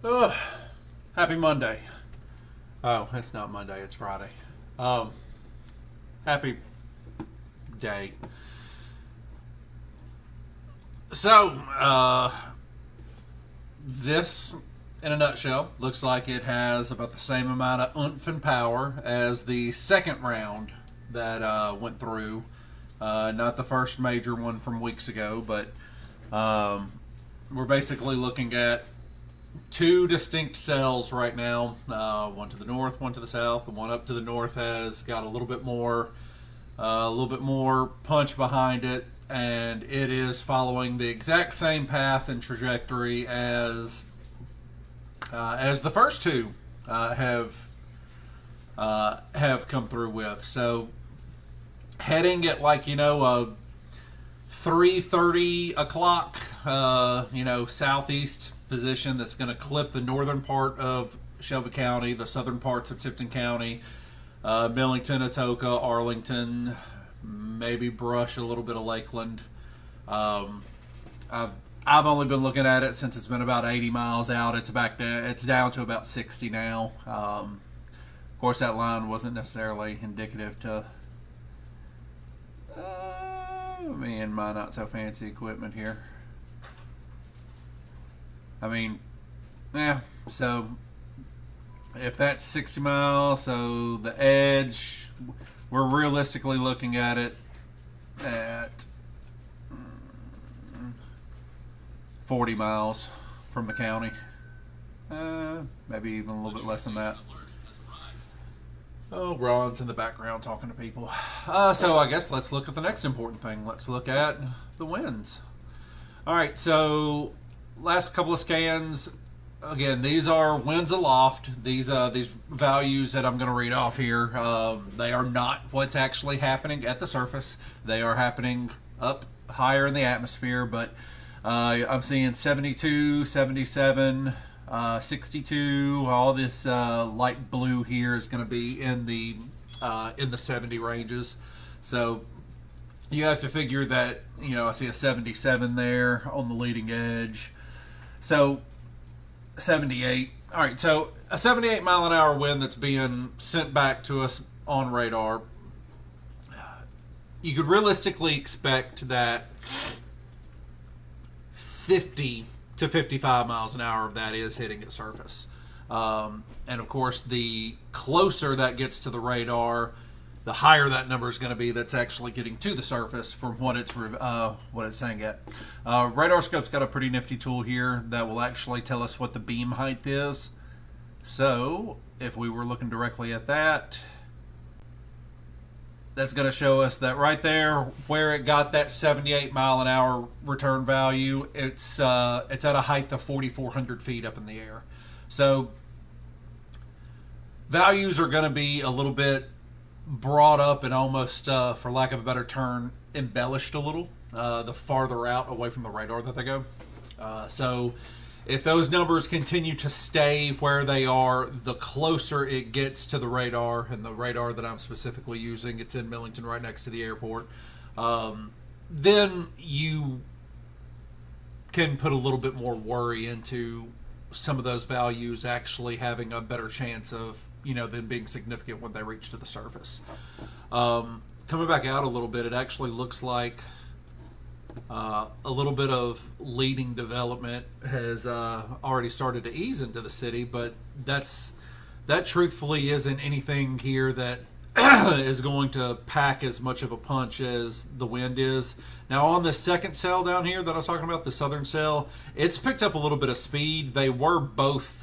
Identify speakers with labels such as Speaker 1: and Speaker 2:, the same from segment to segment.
Speaker 1: Oh, happy Monday. Oh, it's not Monday, it's Friday. Happy day. So, this, in a nutshell, looks like it has about the same amount of oomph and power as the second round that went through. Not the first major one from weeks ago, but we're basically looking at two distinct cells right now. One to the north, one to the south. The one up to the north has got a little bit more punch behind it, and it is following the exact same path and trajectory as the first two have come through with. So heading at 3:30 o'clock, southeast position that's going to clip the northern part of Shelby County, the southern parts of Tipton County, Millington, Atoka, Arlington, maybe brush a little bit of Lakeland. I've only been looking at it since it's been about 80 miles out. It's back there. It's down to about 60 now. Of course, that line wasn't necessarily indicative to me and my not so fancy equipment here. I mean, yeah, so if that's 60 miles, so the edge, we're realistically looking at it at 40 miles from the county. Maybe even a little bit less than that. Oh, Ron's in the background talking to people. So I guess let's look at the next important thing. Let's look at the winds. All right, so last couple of scans. Again, these are winds aloft. These values that I'm going to read off here, they are not what's actually happening at the surface. They are happening up higher in the atmosphere, but I'm seeing 72, 77, 62. All this light blue here is going to be in the 70 ranges. So you have to figure that, I see a 77 there on the leading edge. So 78. All right, so a 78 mile an hour wind that's being sent back to us on radar. You could realistically expect that 50 to 55 miles an hour of that is hitting its surface. And of course, the closer that gets to the radar, the higher that number is going to be that's actually getting to the surface from what it's saying at. Radar scope's got a pretty nifty tool here that will actually tell us what the beam height is. So if we were looking directly at that, that's going to show us that right there where it got that 78 mile an hour return value, it's at a height of 4,400 feet up in the air. So values are going to be a little bit brought up and almost, for lack of a better term, embellished a little the farther out away from the radar that they go. So if those numbers continue to stay where they are, the closer it gets to the radar, and the radar that I'm specifically using, it's in Millington right next to the airport, then you can put a little bit more worry into some of those values actually having a better chance of them being significant when they reach to the surface. Coming back out a little bit, it actually looks like a little bit of leading development has already started to ease into the city, but that truthfully isn't anything here that is going to pack as much of a punch as the wind is. Now on the second cell down here that I was talking about, the southern cell, it's picked up a little bit of speed. They were both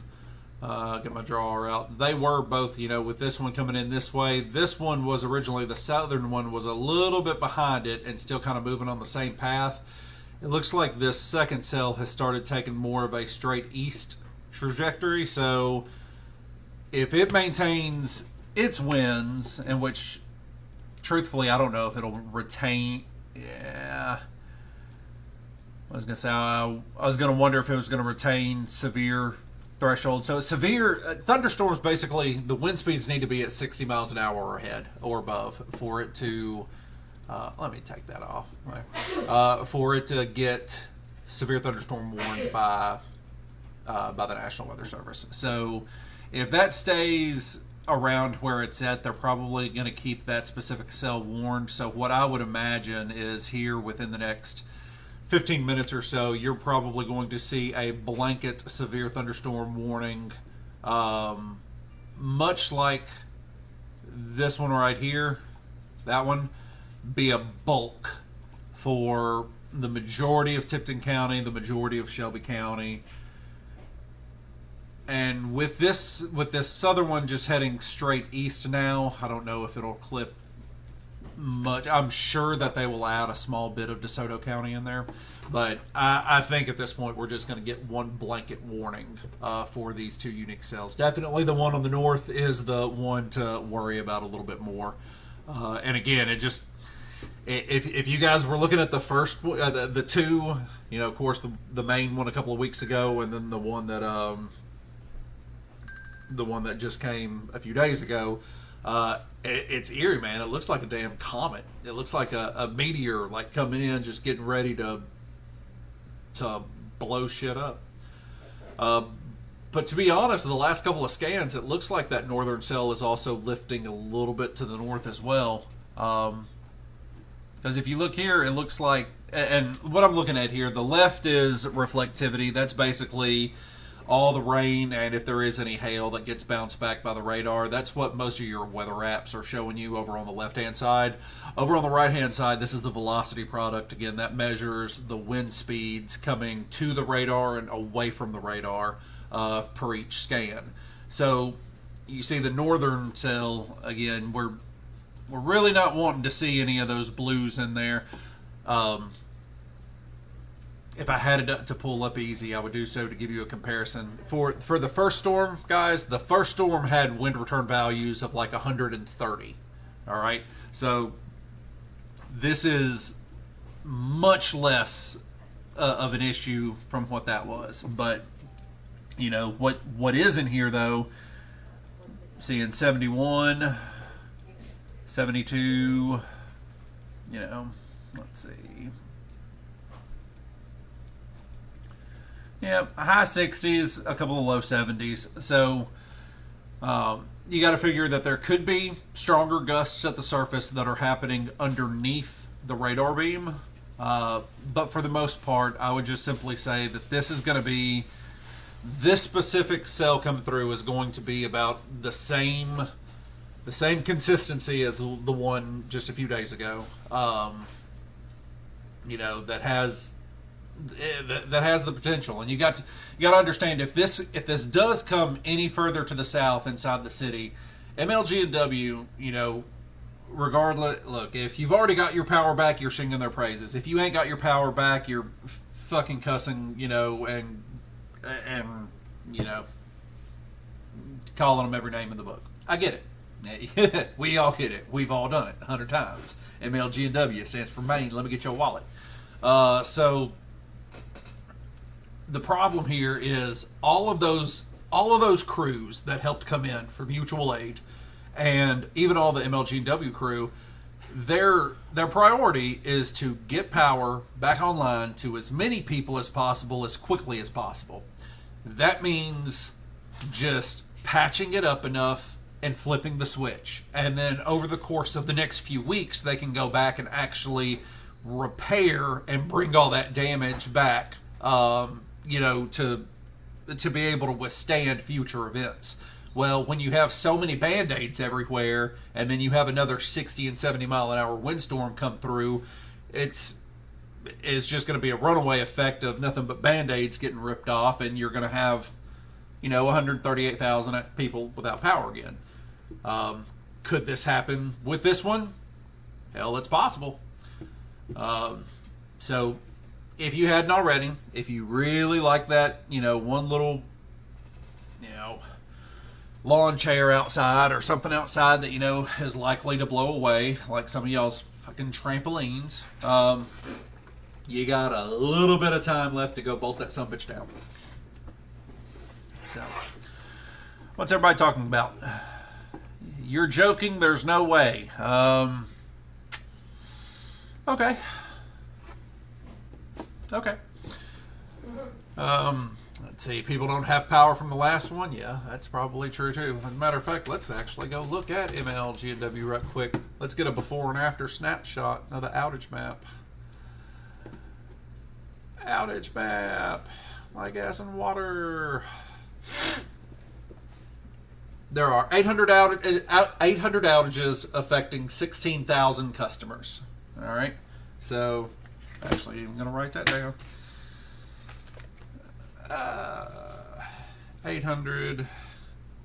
Speaker 1: get my drawer out. They were both, with this one coming in this way. This one was originally, the southern one was a little bit behind it and still kind of moving on the same path. It looks like this second cell has started taking more of a straight east trajectory. So if it maintains its winds, in which truthfully I don't know if it'll retain, I was going to say, I was going to wonder if it was going to retain severe threshold. So severe thunderstorms, basically the wind speeds need to be at 60 miles an hour or ahead or above for it to let me take that off, for it to get severe thunderstorm warned by by the National Weather Service. So if that stays around where it's at, they're probably going to keep that specific cell warned. So what I would imagine is here within the next 15 minutes or so, you're probably going to see a blanket severe thunderstorm warning, much like this one right here, that one, be a bulk for the majority of Tipton County, the majority of Shelby County. And with this southern one just heading straight east now, I don't know if it'll clip much. I'm sure that they will add a small bit of DeSoto County in there, but I think at this point we're just going to get one blanket warning for these two unique cells. Definitely the one on the north is the one to worry about a little bit more. And again, it just, if you guys were looking at the first, the two, you know, of course the main one a couple of weeks ago, and then the one that just came a few days ago, it's eerie, man. It looks like a damn comet. It looks like a meteor, like coming in, just getting ready to blow shit up. But to be honest, in the last couple of scans, it looks like that northern cell is also lifting a little bit to the north as well. Because if you look here, it looks like, and what I'm looking at here, the left is reflectivity. That's basically all the rain, and if there is any hail that gets bounced back by the radar. That's what most of your weather apps are showing you over on the left-hand side. Over on the right-hand side, this is the velocity product. Again, that measures the wind speeds coming to the radar and away from the radar per each scan. So you see the northern cell, again, we're really not wanting to see any of those blues in there. If I had it to pull up easy, I would do so to give you a comparison. For the first storm, guys, the first storm had wind return values of like 130. All right, so this is much less of an issue from what that was. But you know what is in here though? Seeing 71, 72. You know, let's see. Yeah, high 60s, a couple of low 70s. So you got to figure that there could be stronger gusts at the surface that are happening underneath the radar beam. But for the most part, I would just simply say that this is going to be, this specific cell coming through is going to be about the same consistency as the one just a few days ago. You know, that has the potential, and you got to understand, if this does come any further to the south inside the city, MLG and W, you know, regardless, look, if you've already got your power back, you're singing their praises. If you ain't got your power back, you're fucking cussing, you know, and you know, calling them every name in the book. I get it. We all get it. We've all done it 100 times. MLG and W stands for Maine. Let me get your wallet. So the problem here is all of those crews that helped come in for mutual aid, and even all the MLG and W crew, their priority is to get power back online to as many people as possible as quickly as possible. That means just patching it up enough and flipping the switch, and then over the course of the next few weeks they can go back and actually repair and bring all that damage back, you know, to be able to withstand future events. Well, when you have so many band-aids everywhere, and then you have another 60 and 70 mile an hour windstorm come through, it's just going to be a runaway effect of nothing but band-aids getting ripped off, and you're going to have, you know, 138,000 people without power again. Could this happen with this one? Hell, it's possible. So if you hadn't already, if you really like that, you know, one little, you know, lawn chair outside or something outside that, you know, is likely to blow away, like some of y'all's fucking trampolines, you got a little bit of time left to go bolt that sumbitch down. So, what's everybody talking about? You're joking, there's no way. Okay. Let's see, people don't have power from the last one. Yeah, that's probably true too. As a matter of fact, let's actually go look at MLG&W right quick. Let's get a before and after snapshot of the outage map. Outage map, like gas and water. There are 800 outages affecting 16,000 customers. All right, so actually, I'm going to write that down. 800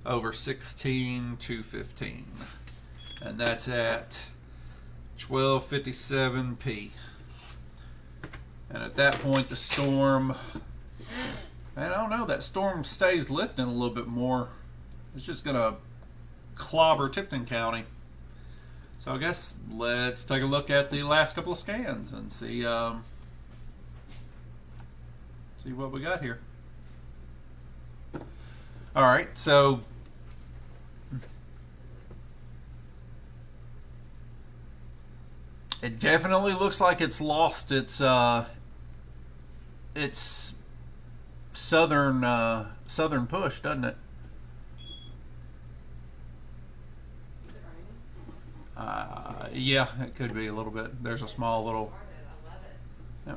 Speaker 1: over 16,215, and that's at 1257p. And at that point, the storm, man, I don't know, that storm stays lifting a little bit more. It's just gonna clobber Tipton County. So I guess let's take a look at the last couple of scans and see see what we got here. All right, so it definitely looks like it's lost its southern push, doesn't it? Yeah, it could be a little bit. There's a small little. Yeah.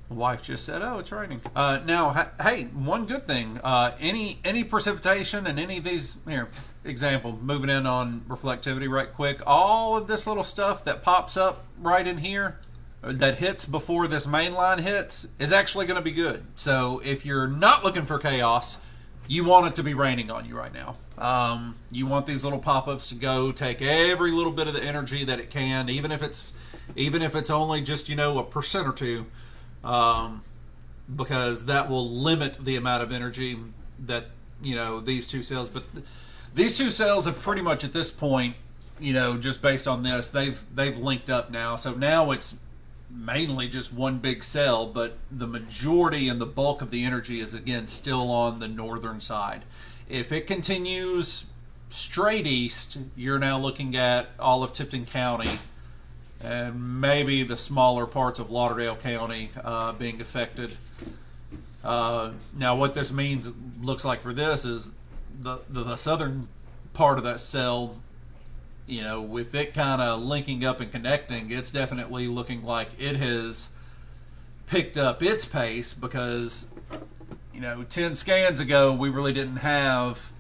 Speaker 1: My wife just said, "Oh, it's raining." Now, hey, one good thing: any precipitation and any of these here, example, moving in on reflectivity right quick. All of this little stuff that pops up right in here, that hits before this main line hits, is actually going to be good. So if you're not looking for chaos, you want it to be raining on you right now. You want these little pop-ups to go take every little bit of the energy that it can, even if it's only just, you know, 1% or 2%, because that will limit the amount of energy that, you know, these two cells. But these two cells have pretty much at this point, you know, just based on this, they've linked up now. So now it's mainly just one big cell, but the majority and the bulk of the energy is again still on the northern side. If it continues straight east, you're now looking at all of Tipton County and maybe the smaller parts of Lauderdale County being affected. Now what this means, looks like for this, is the southern part of that cell, you know, with it kind of linking up and connecting, it's definitely looking like it has picked up its pace, because, you know, 10 scans ago, we really didn't have,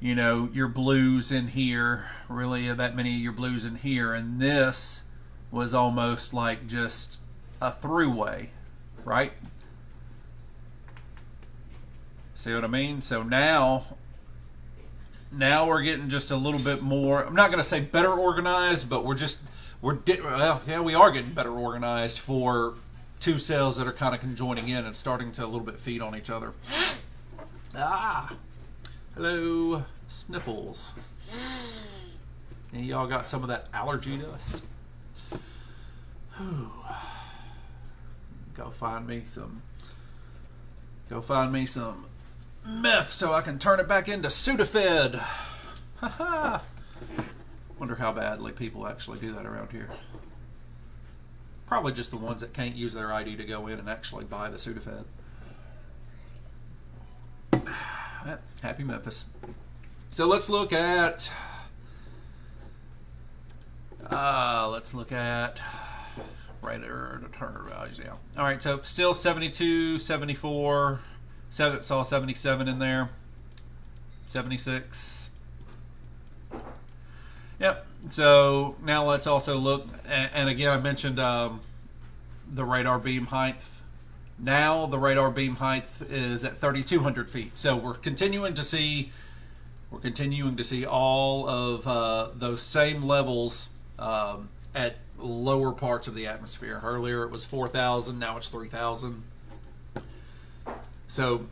Speaker 1: you know, your blues in here, really that many of your blues in here, and this was almost like just a throughway, right? See what I mean? So now we're getting just a little bit more, I'm not going to say better organized, but we are getting better organized for two cells that are kind of conjoining in and starting to a little bit feed on each other. Hello, sniffles. And y'all got some of that allergy dust? Whew. Go find me some meth so I can turn it back into Sudafed. Haha. Wonder how badly people actually do that around here. Probably just the ones that can't use their ID to go in and actually buy the Sudafed. Happy Memphis. So let's look at radar to turn values now. All right, so still 72, 74. Saw 77 in there, 76. Yep. So now let's also look, and again I mentioned the radar beam height. Now the radar beam height is at 3,200 feet. So we're continuing to see all of those same levels at lower parts of the atmosphere. Earlier it was 4,000, now it's 3,000. So,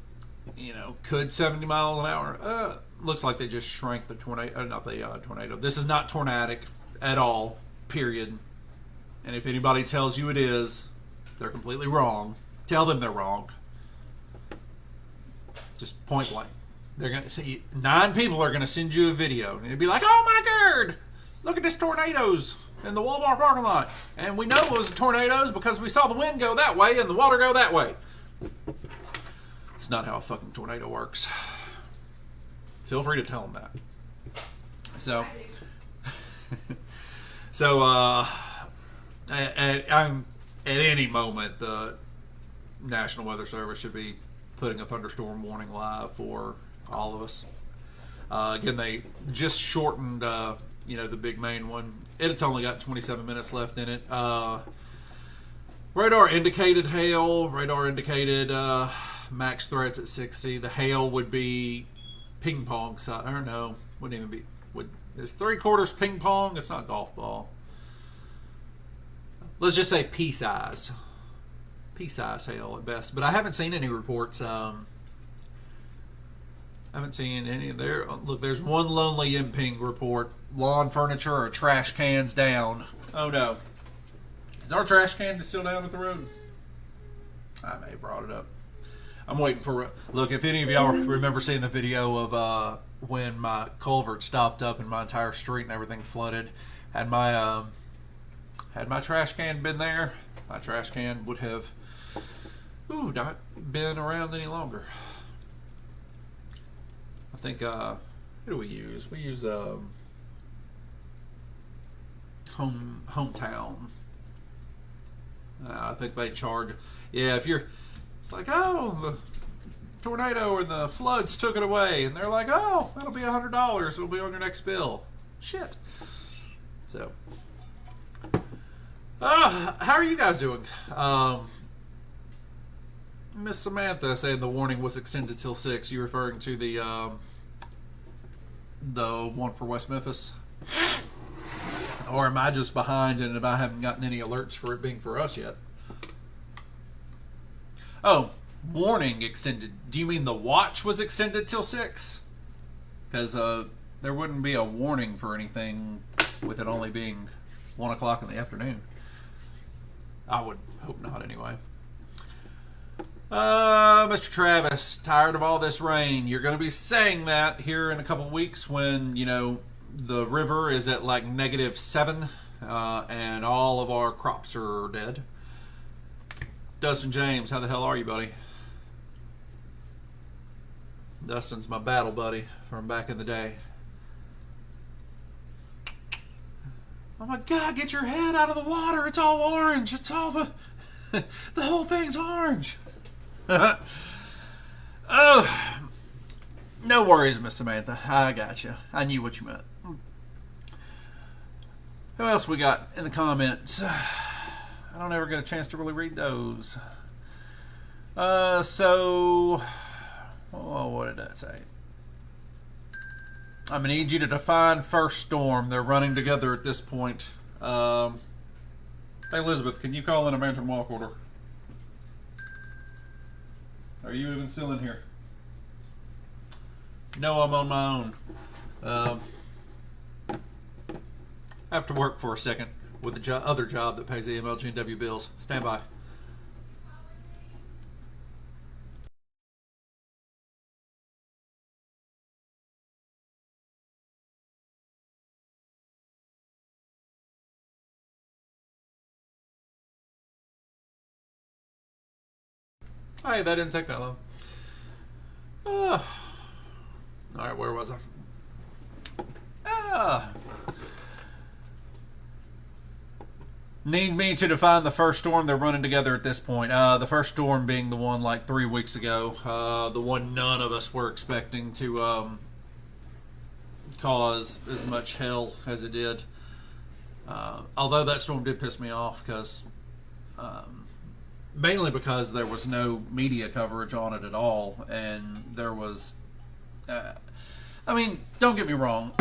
Speaker 1: you know, could 70 miles an hour? Looks like they just shrank the tornado. Not the tornado. This is not tornadic at all, period. And if anybody tells you it is, they're completely wrong. Tell them they're wrong. Just point blank. They're going to see 9 people are going to send you a video. And it'll be like, oh my God, look at this tornadoes in the Walmart parking lot. And we know it was tornadoes because we saw the wind go that way and the water go that way. It's not how a fucking tornado works. Feel free to tell them that. So, at any moment, the National Weather Service should be putting a thunderstorm warning live for all of us. Again, they just shortened, the big main one. It's only got 27 minutes left in it. Radar indicated hail. Radar indicated max threats at 60. The hail would be ping pong size. Or no, wouldn't even be. It's 3/4 ping pong. It's not golf ball. Let's just say pea-sized. Pea-sized hail at best. But I haven't seen any reports. I haven't seen any of there. Look, there's one lonely imping report. Lawn furniture or trash cans down. Oh no. Is our trash can still down at the road? I may have brought it up. I'm waiting for... Look, if any of y'all remember seeing the video of when my culvert stopped up and my entire street and everything flooded, had my trash can been there, my trash can would have not been around any longer. I think, who do we use? We use Hometown. I think they charge... Yeah, if you're... It's like, oh, the tornado or the floods took it away. And they're like, oh, that'll be $100. It'll be on your next bill. Shit. So... how are you guys doing? Miss Samantha saying the warning was extended till 6. You referring to the one for West Memphis? Or am I just behind and I haven't gotten any alerts for it being for us yet? Oh, warning extended. Do you mean the watch was extended till 6? Because there wouldn't be a warning for anything with it only being 1 o'clock in the afternoon. I would hope not, anyway. Mr. Travis, tired of all this rain. You're going to be saying that here in a couple of weeks when, the river is at like -7 and all of our crops are dead. Dustin James, how the hell are you, buddy? Dustin's my battle buddy from back in the day. Oh my God, get your head out of the water. It's all orange. It's all the whole thing's orange. Oh, no worries, Miss Samantha. I got you. I knew what you meant. Who else we got in the comments? I don't ever get a chance to really read those. What did that say? I'm going to need you to define first storm. They're running together at this point. Hey, Elizabeth, can you call in a mansion walk order? Are you even still in here? No, I'm on my own. I have to work for a second with the other job that pays the MLG&W bills. Stand by. Hey, that didn't take that long. Alright, where was I? Need me to define the first storm. They're running together at this point. The first storm being the one like 3 weeks ago. The one none of us were expecting to cause as much hell as it did. Although that storm did piss me off because... mainly because there was no media coverage on it at all, and there was... I mean, don't get me wrong.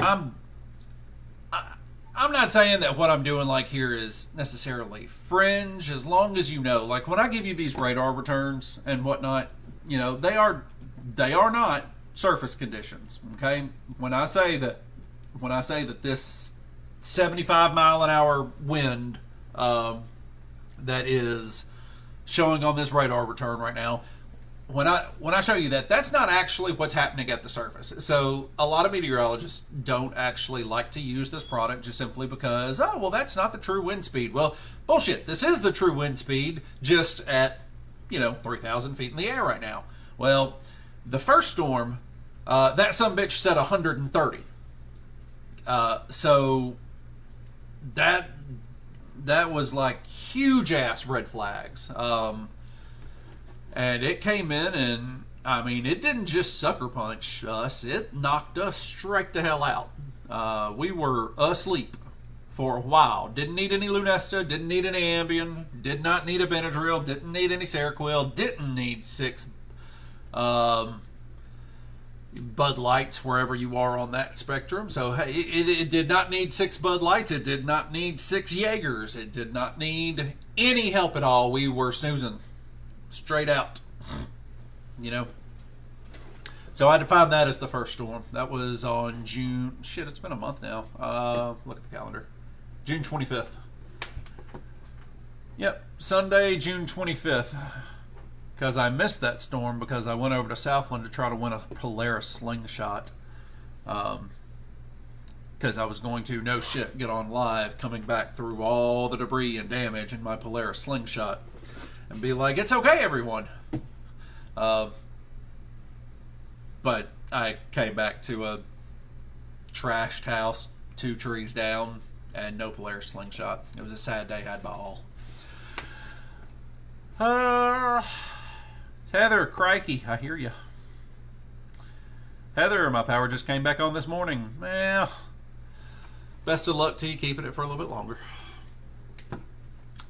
Speaker 1: I'm not saying that what I'm doing like here is necessarily fringe, as long as you know. Like when I give you these radar returns and whatnot, they are not surface conditions. Okay, when I say that this 75-mile-an-hour wind that is showing on this radar return right now, when I show you that, that's not actually what's happening at the surface. So a lot of meteorologists don't actually like to use this product just simply because, oh, well, that's not the true wind speed. Well, bullshit. This is the true wind speed just at, 3,000 feet in the air right now. Well, the first storm, that sumbitch said 130. So that was like huge ass red flags. And it came in, and I mean, it didn't just sucker punch us, it knocked us straight the hell out. We were asleep for a while. Didn't need any Lunesta, didn't need any Ambien, did not need a Benadryl, didn't need any Seroquel, didn't need 6 Bud Lights, wherever you are on that spectrum. So hey, it did not need 6 Bud Lights, it did not need 6 Jaegers, it did not need any help at all. We were snoozing straight out, you know. So I defined that as the first storm. That was on June, shit, it's been a month now. Look at the calendar. June 25th. Yep, Sunday, June 25th. Because I missed that storm because I went over to Southland to try to win a Polaris slingshot. Because I was going to, no shit, get on live coming back through all the debris and damage in my Polaris slingshot and be like, it's okay, everyone. But I came back to a trashed house, 2 trees down, and no Polaris slingshot. It was a sad day had by all. Heather, crikey, I hear you. Heather, my power just came back on this morning. Well, best of luck to you keeping it for a little bit longer.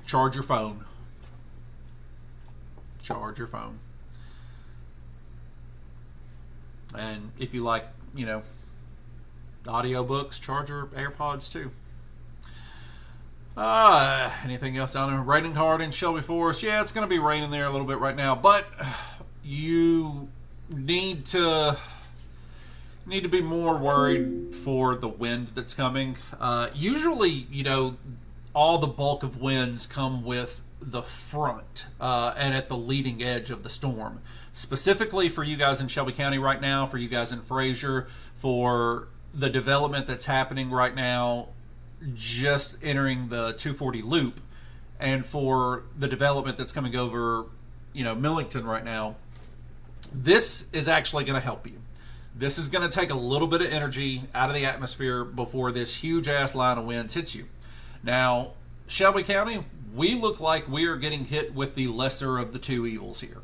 Speaker 1: Charge your phone. Charge your phone. And if you like, you know, audiobooks, charge your AirPods too. Anything else down there? Raining hard in Shelby Forest. Yeah, it's going to be raining there a little bit right now, but you need to be more worried for the wind that's coming. Usually, you know, all the bulk of winds come with the front and at the leading edge of the storm. Specifically for you guys in Shelby County right now, for you guys in Fraser, for the development that's happening right now, just entering the 240 loop, and for the development that's coming over, you know, Millington right now, this is actually going to help you. This is going to take a little bit of energy out of the atmosphere before this huge ass line of winds hits you. Now, Shelby County, we look like we are getting hit with the lesser of the 2 evils here.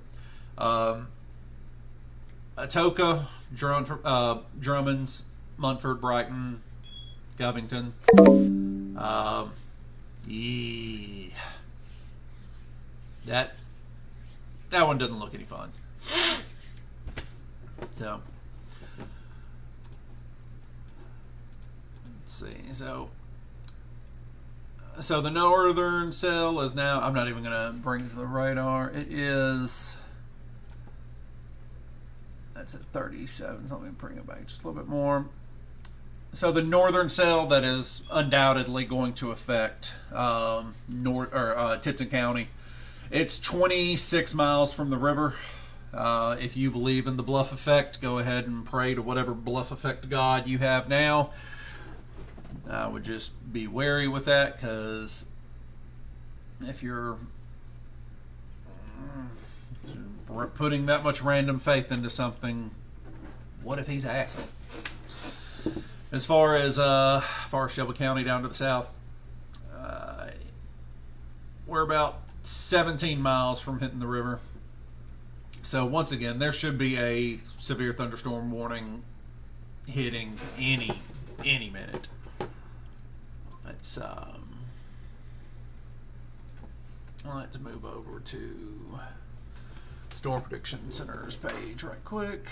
Speaker 1: Atoka, Drummonds, Munford, Brighton, Covington. That one doesn't look any fun. So let's see. So the northern cell is now, I'm not even going to bring it to the radar. It is, that's at 37. So let me bring it back just a little bit more. So the northern cell that is undoubtedly going to affect Tipton County. It's 26 miles from the river. If you believe in the bluff effect, go ahead and pray to whatever bluff effect god you have now. I would just be wary with that, because if you're putting that much random faith into something, what if he's an asshole? As far as Shelby County down to the south, we're about 17 miles from hitting the river. So once again, there should be a severe thunderstorm warning hitting any minute. Let's move over to Storm Prediction Center's page right quick.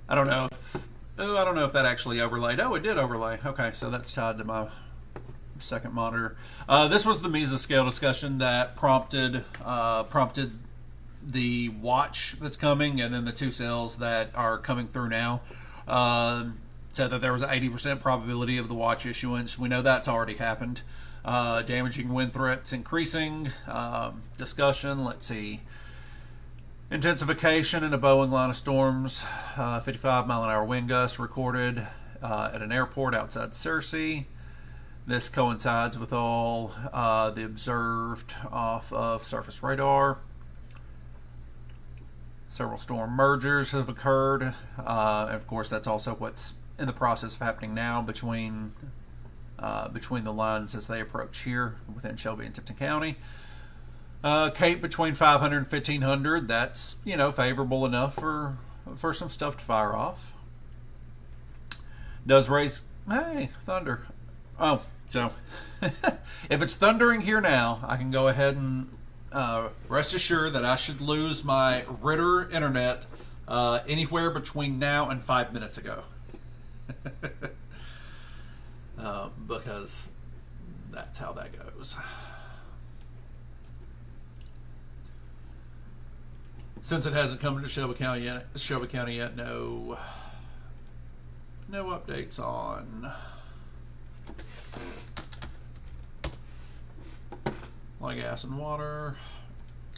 Speaker 1: I don't know if that actually overlaid. Oh, it did overlay. Okay, so that's tied to my second monitor. This was the mesoscale discussion that prompted the watch that's coming, and then the 2 cells that are coming through now. Said that there was an 80% probability of the watch issuance. We know that's already happened. Damaging wind threats increasing. Discussion, let's see. Intensification in a Boeing line of storms. 55 mile an hour wind gusts recorded at an airport outside Searcy. This coincides with all the observed off of surface radar. Several storm mergers have occurred. And of course, that's also what's in the process of happening now between the lines as they approach here within Shelby and Tipton County. Cape between 500 and 1500. That's, you know, favorable enough for some stuff to fire off. Does raise, hey, thunder. Oh, so if it's thundering here now, I can go ahead and rest assured that I should lose my Ritter internet anywhere between now and 5 minutes ago. Because that's how that goes. Since it hasn't come to Shelby County yet, no updates on like gas and water.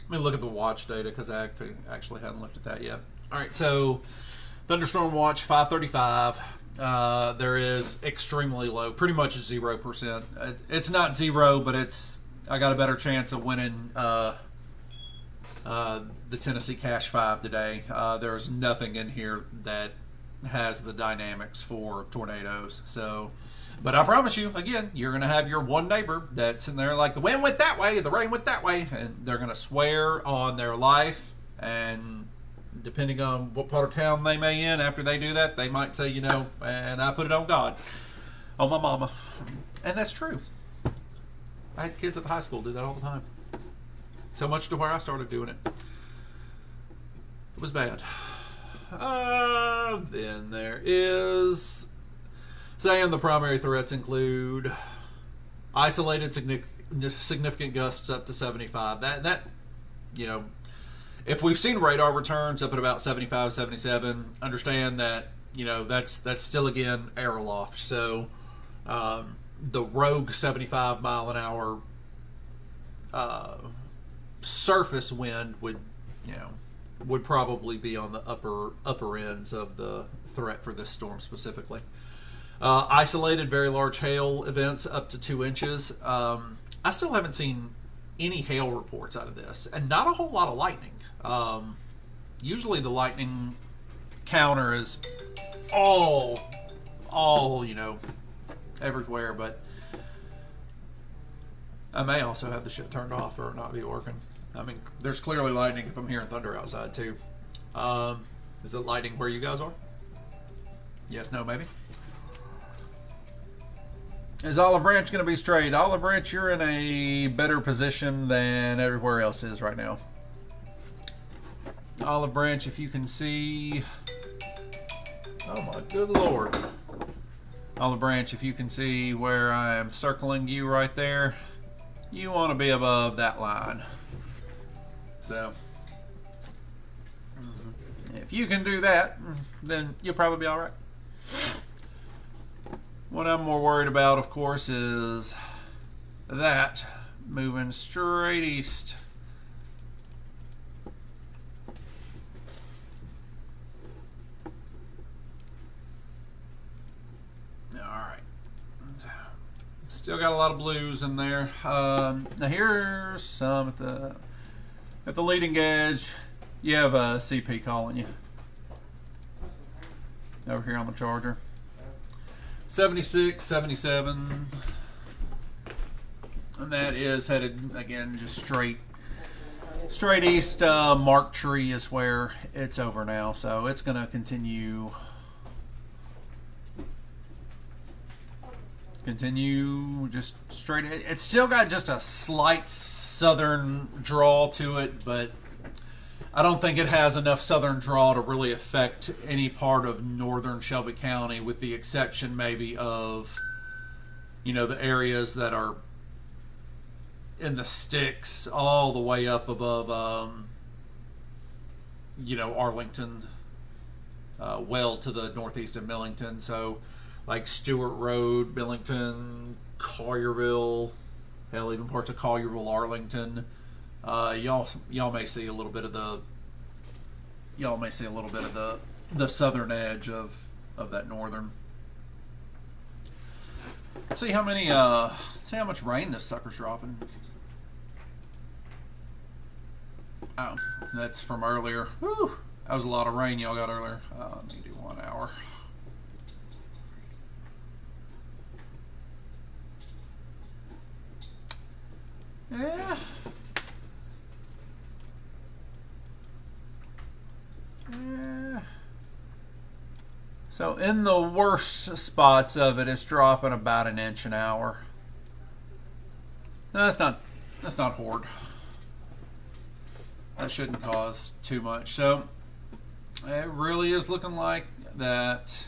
Speaker 1: Let me look at the watch data because I actually hadn't looked at that yet. All right, so thunderstorm watch 535. There is extremely low, pretty much 0%. It's not zero, but I got a better chance of winning the Tennessee Cash 5 today. There's nothing in here that has the dynamics for tornadoes. So, but I promise you, again, you're going to have your one neighbor that's in there like, the wind went that way, the rain went that way, and they're going to swear on their life. And depending on what part of town they may in, after they do that, they might say, you know, and I put it on God, on my mama. And that's true. I had kids at the high school do that all the time. So much to where I started doing it. It was bad. Then there is saying the primary threats include isolated significant gusts up to 75. That you know, if we've seen radar returns up at about 75, 77, understand that, you know, that's still again air aloft. So the rogue 75 mile an hour surface wind would probably be on the upper ends of the threat for this storm specifically. Isolated very large hail events up to 2 inches. I still haven't seen any hail reports out of this, and not a whole lot of lightning. Usually the lightning counter is all you know, everywhere, but I may also have the shit turned off or not be working. I mean, there's clearly lightning if I'm hearing thunder outside too. Is it lightning where you guys are? Yes, no, maybe. Is Olive Branch going to be straight? Olive Branch, you're in a better position than everywhere else is right now. Olive Branch, if you can see... Oh my good Lord. Olive Branch, if you can see where I am circling you right there, you want to be above that line. So, if you can do that, then you'll probably be all right. What I'm more worried about, of course, is that moving straight east. All right. Still got a lot of blues in there. Now here's some at the leading edge. You have a CP calling you over here on the charger. 76, 77, and that is headed again just straight east. Mark Tree is where it's over now, so it's going to continue just straight. It's still got just a slight southern draw to it, but I don't think it has enough southern draw to really affect any part of northern Shelby County, with the exception maybe of, you know, the areas that are in the sticks all the way up above, you know, Arlington, well to the northeast of Millington. So like Stewart Road, Millington, Collierville, hell, even parts of Collierville, Arlington. Y'all may see a little bit of the southern edge of that northern. Let's see how many, see how much rain this sucker's dropping. Oh, that's from earlier. Whew, that was a lot of rain y'all got earlier. Let me do 1 hour. Yeah. Yeah. So in the worst spots of it, it's dropping about 1 inch an hour. No, that's not horrid. That shouldn't cause too much. So it really is looking like that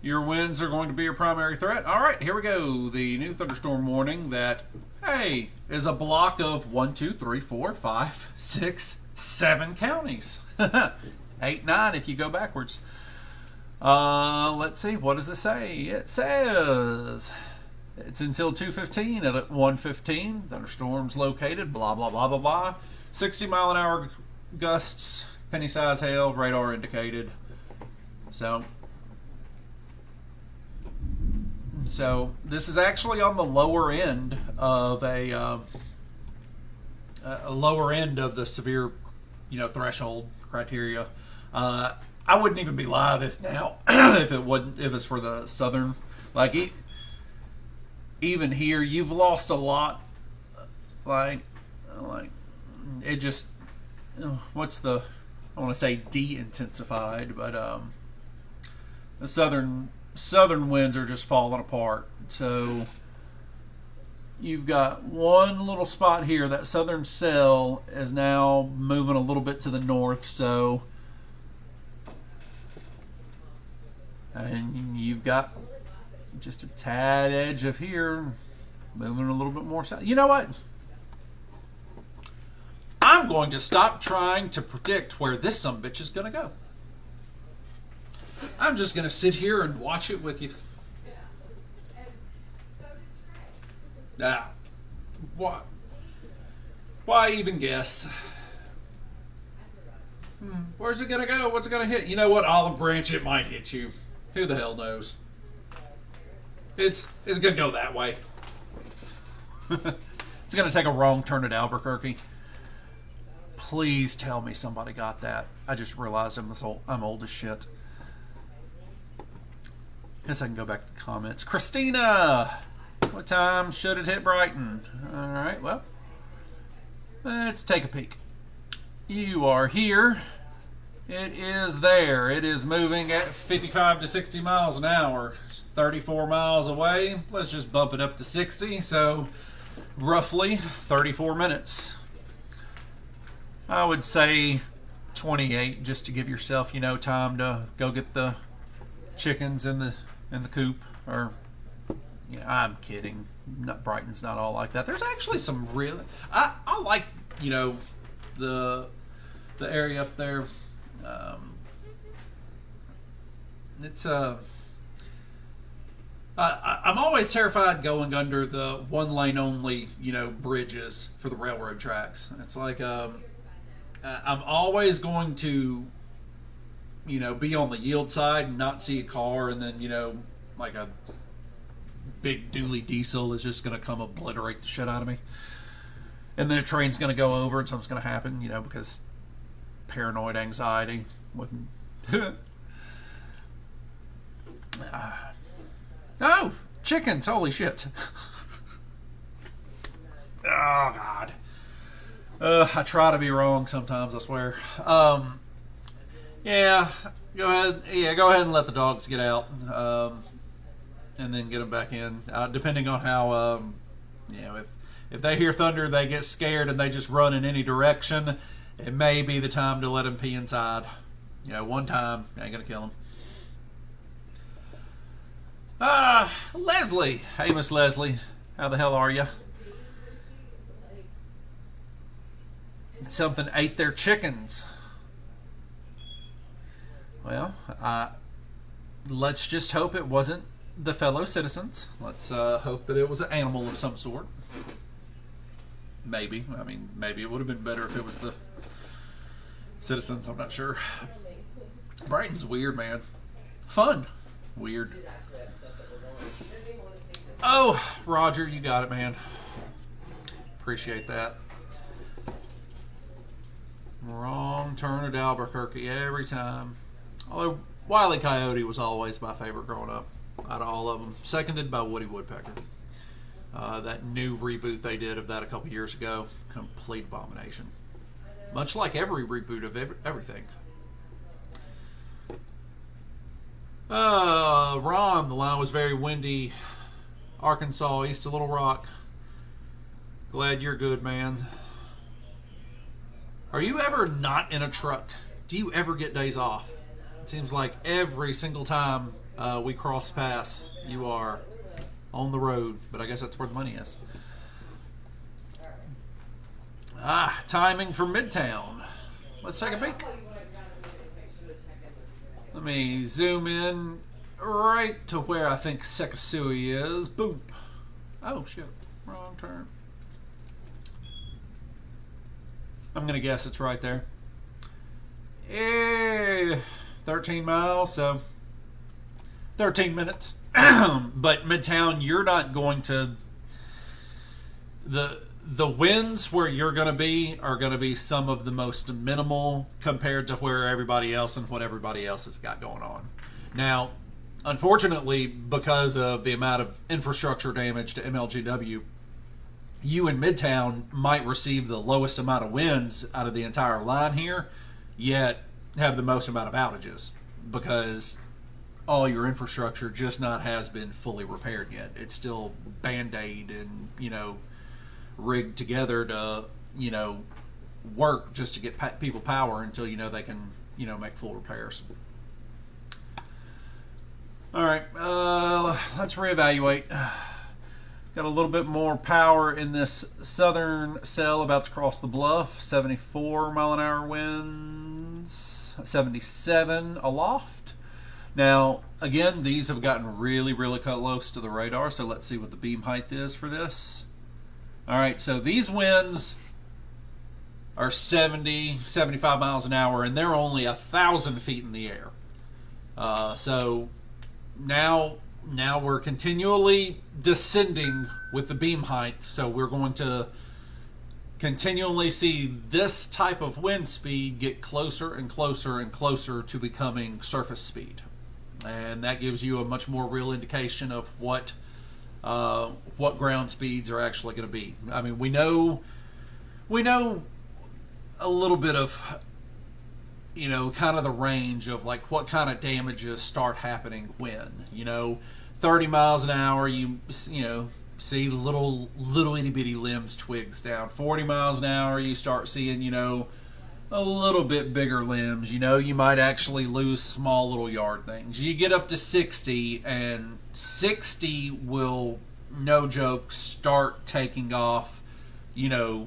Speaker 1: your winds are going to be your primary threat. All right, here we go. The new thunderstorm warning that, hey, is a block of 1, 2, 3, 4, 5, 6, 7 counties. 8, 9 if you go backwards. Let's see, what does it say? It says it's until 2:15. At 1:15, thunderstorms located, blah, blah, blah, blah, blah. 60-mile-an-hour gusts, penny-size hail, radar indicated. So this is actually on the lower end of a lower end of the severe, threshold criteria. I wouldn't even be live if it's for the southern, like even here you've lost a lot. Like it just, I want to say de-intensified, but the southern winds are just falling apart. So you've got one little spot here. That southern cell is now moving a little bit to the north. So, and you've got just a tad edge of here moving a little bit more south. You know what? I'm going to stop trying to predict where this sumbitch is going to go. I'm just going to sit here and watch it with you. Why even guess? Where's it going to go? What's it going to hit? You know what? Olive Branch, it might hit you. Who the hell knows? It's going to go that way. It's going to take a wrong turn at Albuquerque. Please tell me somebody got that. I just realized I'm old as shit. Guess I can go back to the comments. Christina, what time should it hit Brighton? All right, well, let's take a peek. You are here. It is there. It is moving at 55 to 60 miles an hour. 34 miles away. Let's just bump it up to 60. So roughly 34 minutes. I would say 28, just to give yourself, time to go get the chickens in the coop. Or, I'm kidding. Brighton's not all like that. There's actually some real. I like the area up there. It's I'm always terrified going under the one lane only bridges for the railroad tracks. It's like I'm always going to be on the yield side and not see a car, and then like a big dually diesel is just going to come obliterate the shit out of me, and then a train's going to go over and something's going to happen, because paranoid anxiety with oh, chickens, holy shit. Oh god. I try to be wrong sometimes, I swear. Yeah, go ahead and let the dogs get out, and then get them back in. Depending on how, if they hear thunder, they get scared and they just run in any direction. It may be the time to let them pee inside. One time, ain't gonna kill them. Leslie. Hey, Miss Leslie. How the hell are you? Something ate their chickens. Well, let's just hope it wasn't the fellow citizens. Let's hope that it was an animal of some sort. Maybe. I mean, maybe it would have been better if it was the citizens. I'm not sure. Brighton's weird, man. Fun. Weird. Oh, Roger, you got it, man. Appreciate that. Wrong turn at Albuquerque every time. Although Wile E. Coyote was always my favorite growing up out of all of them. Seconded by Woody Woodpecker. That new reboot they did of that a couple years ago, complete abomination. Much like every reboot of everything. Ron, the line was very windy. Arkansas, east of Little Rock. Glad you're good, man. Are you ever not in a truck? Do you ever get days off? It seems like every single time we cross paths, you are on the road. But I guess that's where the money is. Timing for Midtown. Let's take a peek. Let me zoom in right to where I think Sekisui is. Boop. Oh, shit. Wrong turn. I'm going to guess it's right there. 13 miles, so 13 minutes. But Midtown, you're not going to... The winds where you're going to be are going to be some of the most minimal compared to where everybody else and what everybody else has got going on. Now, unfortunately, because of the amount of infrastructure damage to MLGW, you in Midtown might receive the lowest amount of winds out of the entire line here, yet have the most amount of outages because all your infrastructure just not has been fully repaired yet. It's still Band-Aid and, rigged together to, work just to get people power until, they can, make full repairs. All right, let's reevaluate. Got a little bit more power in this southern cell about to cross the bluff. 74 mile an hour winds, 77 aloft. Now, again, these have gotten really, really close to the radar, so let's see what the beam height is for this. All right, so these winds are 70, 75 miles an hour, and they're only 1,000 feet in the air. So now we're continually descending with the beam height, so we're going to continually see this type of wind speed get closer and closer and closer to becoming surface speed. And that gives you a much more real indication of what ground speeds are actually going to be. I mean, we know a little bit of, kind of the range of like what kind of damages start happening when, 30 miles an hour, you see little itty bitty limbs, twigs down. 40 miles an hour, you start seeing, a little bit bigger limbs. You might actually lose small little yard things. You get up to 60, and 60 will, no joke, start taking off,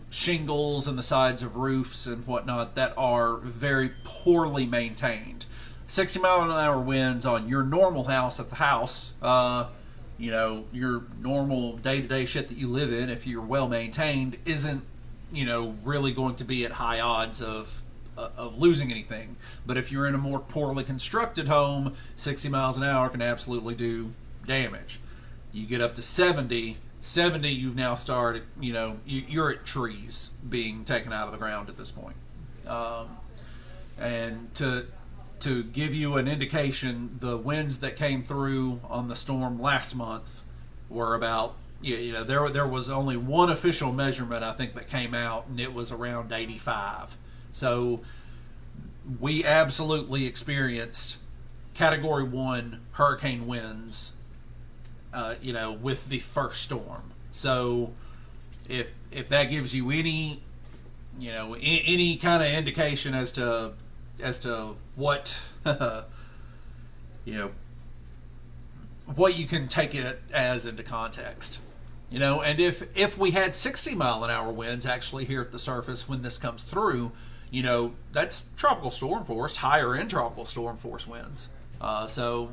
Speaker 1: shingles and the sides of roofs and whatnot that are very poorly maintained. 60 mile an hour winds on your normal house at the house, your normal day-to-day shit that you live in, if you're well maintained, isn't, really going to be at high odds of losing anything. But if you're in a more poorly constructed home, 60 miles an hour can absolutely do damage. You get up to 70, you've now started, you're at trees being taken out of the ground at this point. And to give you an indication, the winds that came through on the storm last month were about, there was only one official measurement, I think, that came out, and it was around 85. So we absolutely experienced Category 1 hurricane winds, with the first storm. So if that gives you any, any kind of indication as to what, what you can take it as into context. And if we had 60 mile an hour winds actually here at the surface when this comes through, that's tropical storm force, higher end tropical storm force winds. So,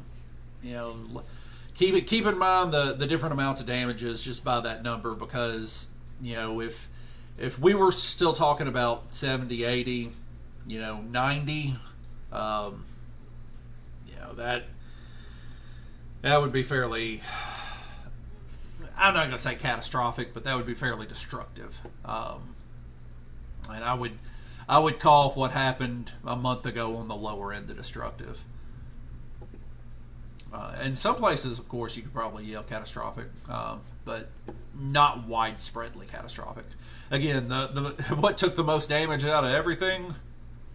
Speaker 1: keep in mind the different amounts of damages just by that number, because, if we were still talking about 70, 80, 90, that would be fairly I'm not going to say catastrophic, but that would be fairly destructive. And I would call what happened a month ago on the lower end of destructive. In some places, of course, you could probably yell catastrophic, but not widespreadly catastrophic. Again, the what took the most damage out of everything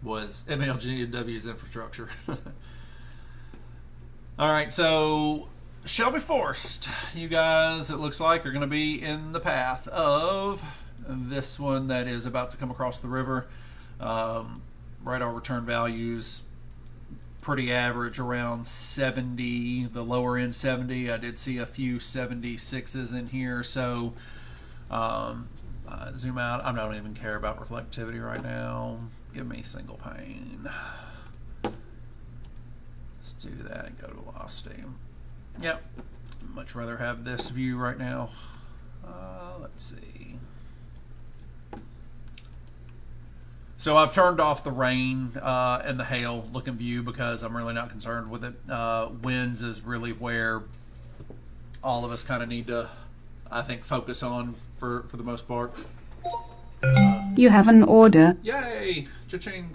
Speaker 1: was MLG&W's infrastructure. All right, so Shelby Forest, you guys, it looks like, are going to be in the path of this one that is about to come across the river. Radar return values pretty average, around 70, the lower end 70. I did see a few 76s in here, so zoom out. I don't even care about reflectivity right now. Give me single pane. Let's do that. Go to velocity. Yep, much rather have this view right now. Let's see. So I've turned off the rain and the hail looking view because I'm really not concerned with it. Winds is really where all of us kind of need to, I think, focus on for the most part.
Speaker 2: You have an order.
Speaker 1: Yay! Cha-ching!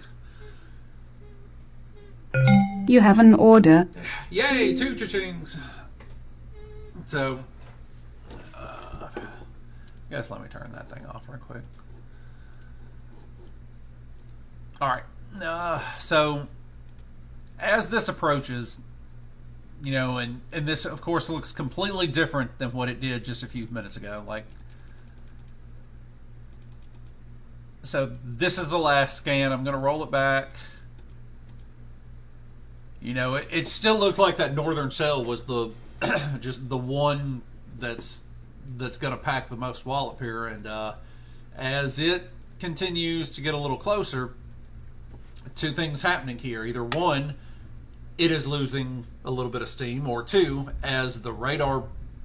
Speaker 2: You have an order.
Speaker 1: Yay! 2 cha-chings! So, guess let me turn that thing off real quick. Alright, so as this approaches, you know, and this of course looks completely different than what it did just a few minutes ago. Like, so this is the last scan. I'm going to roll it back. You know, it still looked like that northern cell was the just the one that's going to pack the most wallop here. And as it continues to get a little closer, 2 things happening here. Either 1, it is losing a little bit of steam, or 2, as the radar,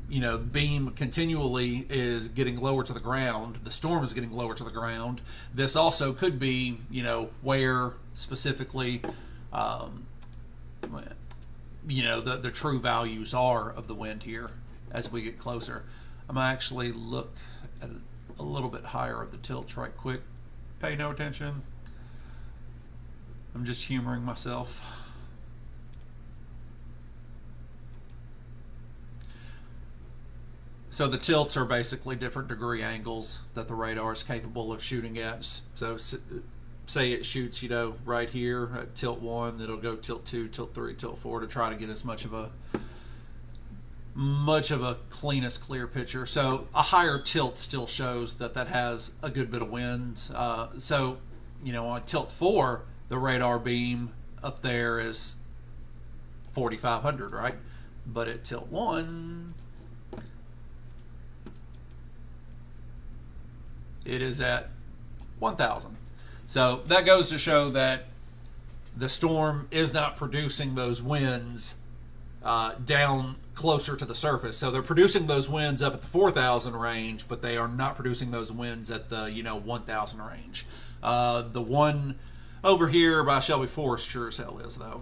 Speaker 1: you know, beam continually is getting lower to the ground, the storm is getting lower to the ground. This also could be, you know, where specifically, you know, the true values are of the wind here as we get closer. I'm going to actually look at a little bit higher of the tilts right quick. Pay no attention. I'm just humoring myself. So the tilts are basically different degree angles that the radar is capable of shooting at. So say it shoots, you know, right here at tilt 1, it'll go tilt 2, tilt 3, tilt 4 to try to get as much of a cleanest clear picture. So a higher tilt still shows that has a good bit of wind. So, you know, on tilt 4, the radar beam up there is 4,500, right? But at tilt 1, it is at 1,000. So that goes to show that the storm is not producing those winds down closer to the surface. So they're producing those winds up at the 4,000 range, but they are not producing those winds at the, you know, 1,000 range. The one over here by Shelby Forest sure as hell is, though.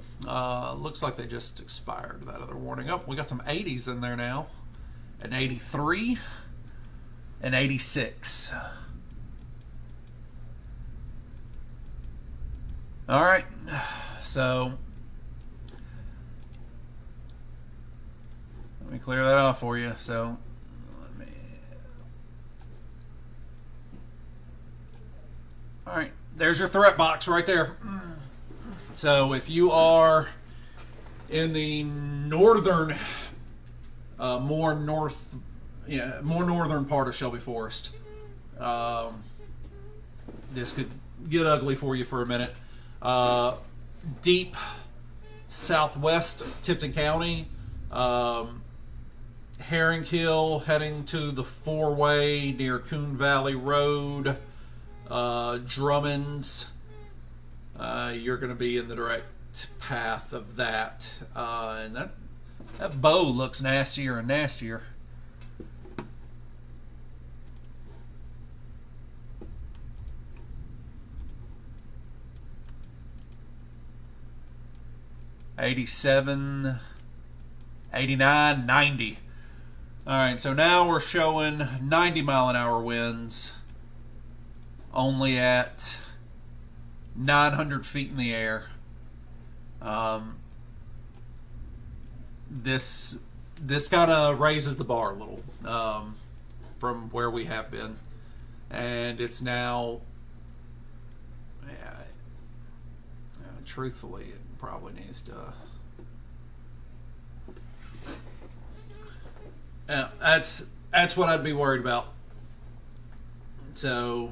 Speaker 1: Looks like they just expired that other warning. Oh, we got some 80s in there now. An 83, an 86. All right, so let me clear that off for you. So all right, there's your threat box right there. So if you are in the northern, more northern part of Shelby Forest, this could get ugly for you for a minute. Deep southwest Tipton County, Herring Hill heading to the 4-way near Coon Valley Road, Drummond's, you're going to be in the direct path of that, and that bow looks nastier and nastier. '87, '89, '90. Alright, so now we're showing 90-mile-an-hour winds, only at 900 feet in the air. This kind of raises the bar a little from where we have been, and it's now, truthfully, it probably needs to. That's what I'd be worried about. So,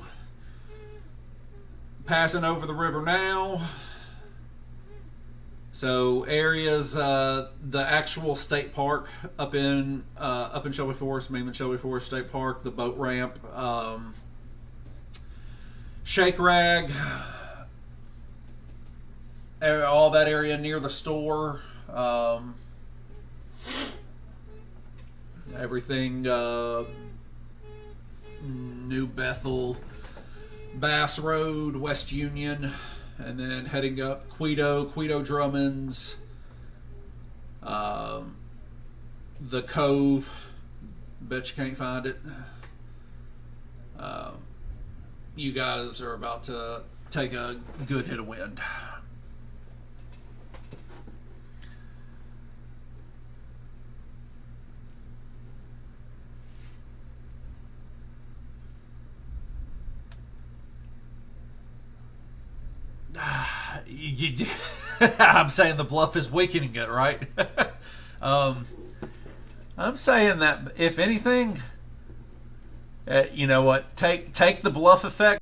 Speaker 1: passing over the river now. So areas, the actual state park up in Shelby Forest, Shelby Forest State Park, the boat ramp, Shake Rag, all that area near the store, everything, New Bethel, Bass Road, West Union. And then heading up Quito Drummond's, the Cove. Bet you can't find it. You guys are about to take a good hit of wind. I'm saying the bluff is weakening it, right? I'm saying that if anything, you know what? Take the bluff effect.